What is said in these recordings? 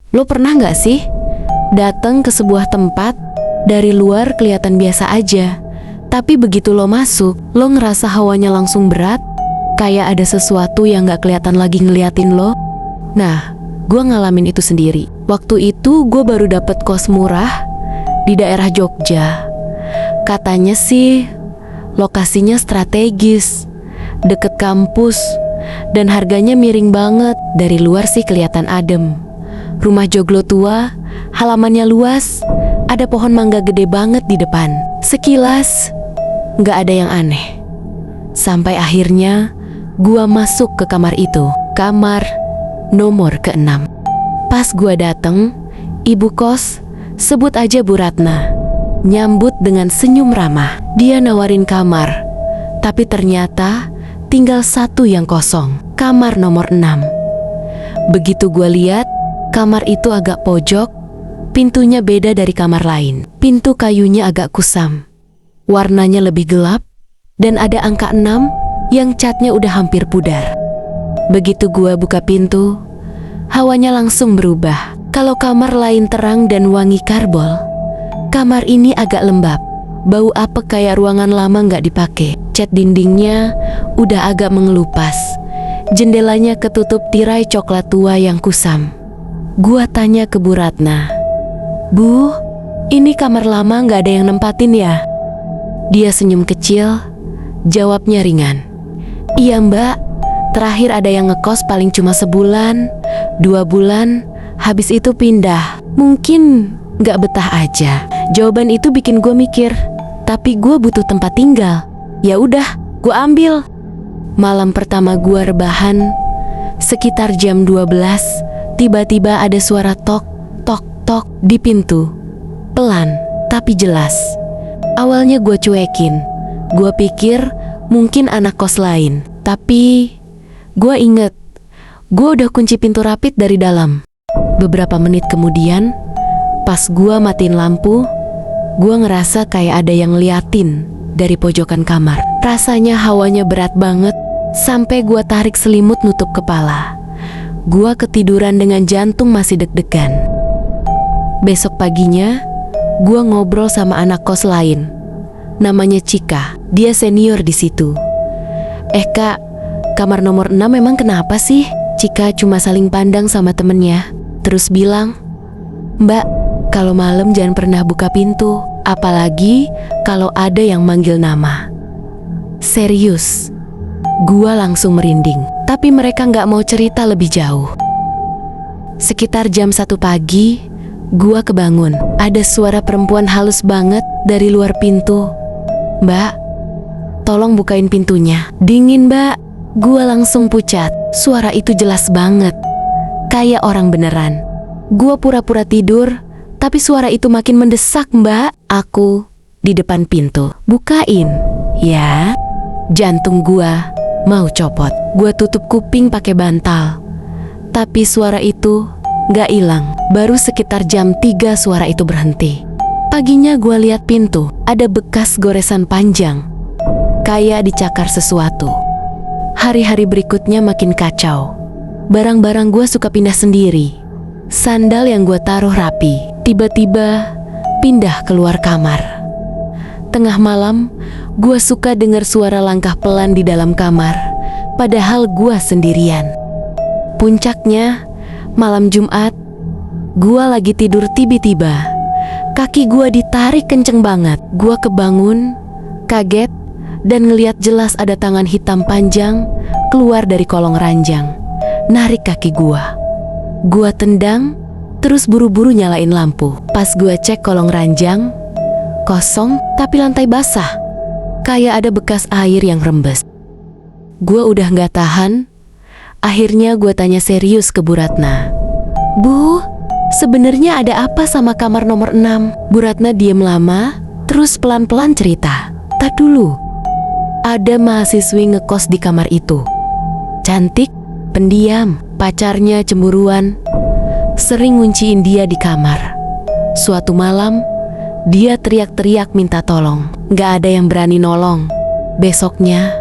Lo pernah nggak sih datang ke sebuah tempat, dari luar kelihatan biasa aja, tapi begitu lo masuk, lo ngerasa hawanya langsung berat, kayak ada sesuatu yang nggak kelihatan lagi ngeliatin lo? Nah, gue ngalamin itu sendiri. Waktu itu gue baru dapet kos murah di daerah Jogja. Katanya sih lokasinya strategis, deket kampus, dan harganya miring banget. Dari luar sih kelihatan adem. Rumah joglo tua, halamannya luas, ada pohon mangga gede banget di depan. Sekilas nggak ada yang aneh. Sampai akhirnya gua masuk ke kamar itu, kamar nomor ke-6. Pas gua dateng, ibu kos, sebut aja Bu Ratna, nyambut dengan senyum ramah. Dia nawarin kamar, tapi ternyata tinggal satu yang kosong, kamar nomor 6. Begitu gua lihat, kamar itu agak pojok, pintunya beda dari kamar lain. Pintu kayunya agak kusam, warnanya lebih gelap, dan ada angka 6 yang catnya udah hampir pudar. Begitu gua buka pintu, hawanya langsung berubah. Kalau kamar lain terang dan wangi karbol, kamar ini agak lembab, bau apek kayak ruangan lama nggak dipakai. Cat dindingnya udah agak mengelupas, jendelanya ketutup tirai coklat tua yang kusam. Gua tanya ke Bu Ratna, "Bu, ini kamar lama nggak ada yang nempatin ya?" Dia senyum kecil, jawabnya ringan, "Iya Mbak, terakhir ada yang ngekos paling cuma sebulan, 2 bulan, habis itu pindah. Mungkin nggak betah aja." Jawaban itu bikin gue mikir, tapi gue butuh tempat tinggal. Ya udah, gue ambil. Malam pertama gue rebahan, sekitar jam 12, tiba-tiba ada suara tok, tok, tok di pintu. Pelan, tapi jelas. Awalnya gue cuekin. Gue pikir mungkin anak kos lain. Tapi gue inget, gue udah kunci pintu rapid dari dalam. Beberapa menit kemudian, pas gue matiin lampu, gue ngerasa kayak ada yang ngeliatin dari pojokan kamar. Rasanya hawanya berat banget, sampai gue tarik selimut nutup kepala. Gue ketiduran dengan jantung masih deg-degan. Besok paginya, gue ngobrol sama anak kos lain. Namanya Cika, dia senior di situ. Kak, kamar nomor 6 memang kenapa sih?" Cika cuma saling pandang sama temennya, terus bilang, "Mbak, kalau malam jangan pernah buka pintu, apalagi kalau ada yang manggil nama." Serius, gua langsung merinding, tapi mereka nggak mau cerita lebih jauh. Sekitar jam 1 pagi, gua kebangun. Ada suara perempuan halus banget dari luar pintu. "Mbak, tolong bukain pintunya." "Dingin Mbak." Gua langsung pucat. Suara itu jelas banget, kayak orang beneran. Gua pura-pura tidur, tapi suara itu makin mendesak. "Mbak." Aku di depan pintu. "Bukain ya." Jantung gua mau copot. Gua tutup kuping pakai bantal, tapi suara itu gak hilang. Baru sekitar jam 3 suara itu berhenti. Paginya gua lihat pintu, ada bekas goresan panjang, kayak dicakar sesuatu. Hari-hari berikutnya makin kacau. Barang-barang gue suka pindah sendiri. Sandal yang gue taruh rapi, tiba-tiba pindah keluar kamar. Tengah malam, gue suka dengar suara langkah pelan di dalam kamar, padahal gue sendirian. Puncaknya, malam Jumat, gue lagi tidur tiba-tiba kaki gue ditarik kenceng banget. Gue kebangun, kaget, dan ngeliat jelas ada tangan hitam panjang keluar dari kolong ranjang, narik kaki gua. Gua tendang, terus buru-buru nyalain lampu. Pas gua cek kolong ranjang, kosong tapi lantai basah, kayak ada bekas air yang rembes. Gua udah gak tahan, akhirnya gua tanya serius ke Bu Ratna, "Bu, sebenarnya ada apa sama kamar nomor 6? Bu Ratna diem lama, terus pelan-pelan cerita, "Tak dulu. Ada mahasiswi ngekos di kamar itu. Cantik, pendiam, pacarnya cemburuan, sering ngunciin dia di kamar. Suatu malam, dia teriak-teriak minta tolong. Gak ada yang berani nolong. Besoknya,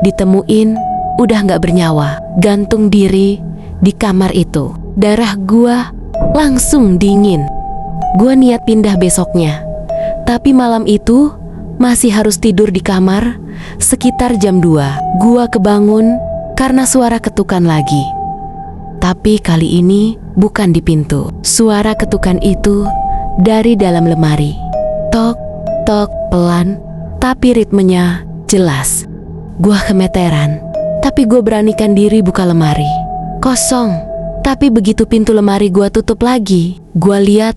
ditemuin udah gak bernyawa, gantung diri di kamar itu. Darah gua langsung dingin. Gua niat pindah besoknya, tapi malam itu masih harus tidur di kamar. Sekitar jam 2, gua kebangun karena suara ketukan lagi. Tapi kali ini bukan di pintu. Suara ketukan itu dari dalam lemari. Tok, tok, pelan, tapi ritmenya jelas. Gua kemeteran, tapi gua beranikan diri buka lemari. Kosong. Tapi begitu pintu lemari gua tutup lagi, gua lihat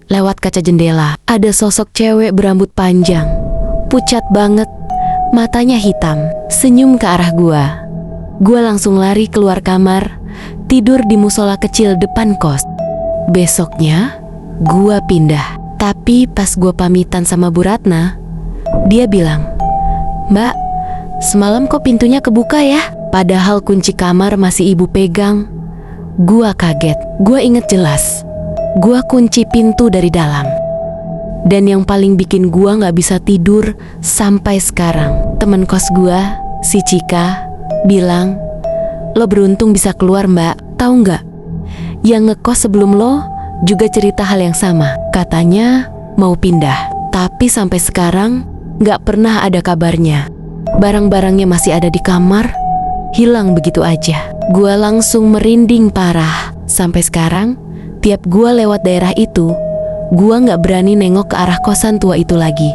lewat kaca jendela ada sosok cewek berambut panjang, pucat banget, matanya hitam, senyum ke arah gua. Gua langsung lari keluar kamar, tidur di musola kecil depan kos. Besoknya gua pindah, tapi pas gua pamitan sama Bu Ratna, dia bilang, "Mbak, semalam kok pintunya kebuka ya?" Padahal kunci kamar masih ibu pegang. Gua kaget. Gua inget jelas, gua kunci pintu dari dalam. Dan yang paling bikin gua gak bisa tidur sampai sekarang, temen kos gua, si Cika, bilang, "Lo beruntung bisa keluar, Mbak. Tahu nggak? Yang ngekos sebelum lo juga cerita hal yang sama. Katanya mau pindah, tapi sampai sekarang gak pernah ada kabarnya. Barang-barangnya masih ada di kamar, hilang begitu aja." Gua langsung merinding parah. Sampai sekarang, tiap gua lewat daerah itu, gua gak berani nengok ke arah kosan tua itu lagi.